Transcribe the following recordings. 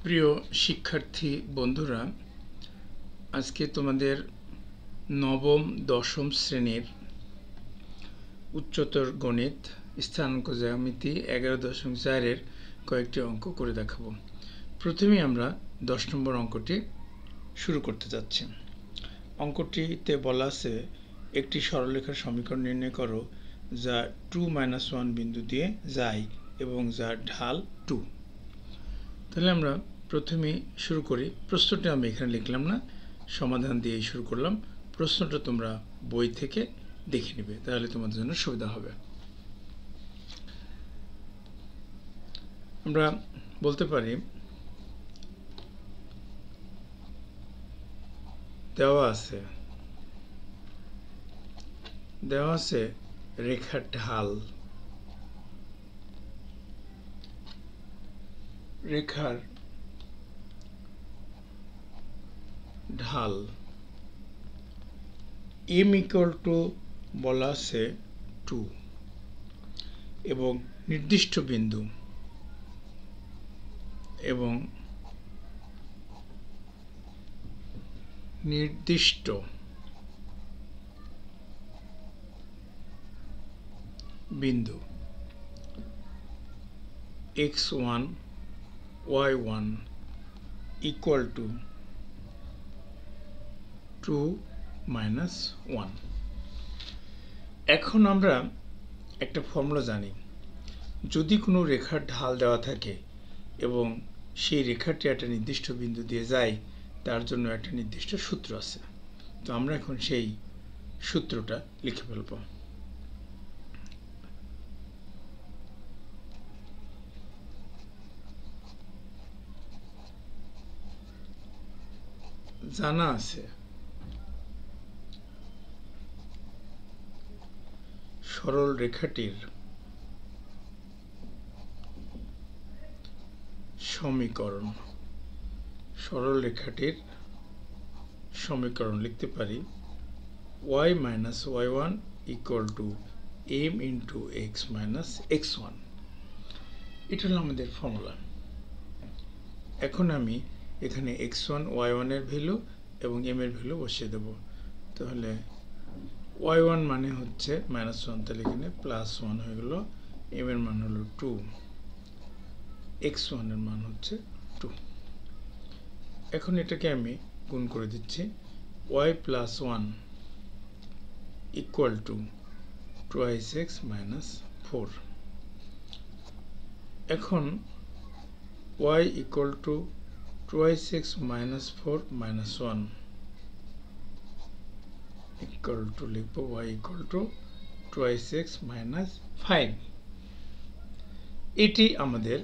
প্রিয় শিক্ষার্থী বন্ধুরা, আজকে তোমাদের নবম দশম শ্রেণীর উচ্চতর গণিত স্থানাঙ্ক জ্যামিতি 11.4-এর কয়েকটি অঙ্ক করে দেখাবো। প্রথমেই আমরা 10 নম্বর অঙ্কটি শুরু করতে যাচ্ছি। অঙ্কটিতে বলা আছে একটি সরলরেখার সমীকরণ নির্ণয় করো যা 2-1 বিন্দু দিয়ে যায় এবং যার ঢাল 2। তাহলে আমরা প্রথমে শুরু করি। প্রশ্নটা আমি এখানে লিখলাম না, সমাধান দিয়ে শুরু করলাম। প্রশ্নটা তোমরা বই থেকে দেখে নেবে, তাহলে তোমাদের জন্য সুবিধা হবে। আমরা বলতে পারি দেওয়া আছে রেখার ঢাল m বলা আছে 2 এবং নির্দিষ্ট বিন্দু x1 y1 equal to 2-1। এখন আমরা একটা ফর্মুলা জানি, যদি কোনো রেখার ঢাল দেওয়া থাকে এবং সেই রেখাটি একটা নির্দিষ্ট বিন্দু দিয়ে যায়, তার জন্য একটা নির্দিষ্ট সূত্র আছে। তো আমরা এখন সেই সূত্রটা লিখে ফেলব। জানা আছে সরল রেখাটির সমীকরণ লিখতে পারি y-y1 equal to m into x minus x1। এটা হলো আমাদের ফর্মুলা। এখন আমি এখানে x1 y1 এর ভ্যালু এবং m এর ভ্যালু বসিয়ে দেব। তাহলে y1 মানে হচ্ছে -1, তাহলে এখানে +1 হয়ে গেল, m এর মান হলো 2, x1 এর মান হচ্ছে 2। এখন এটাকে আমি গুণ করে দিচ্ছি, y + 1 equal to 2x minus 4। এখন y equal to 2x minus 4 minus 1 equal to লিখব y equal to 2x minus 5। এটি আমাদের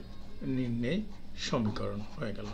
নির্ণয় সমীকরণ হয়ে গেল।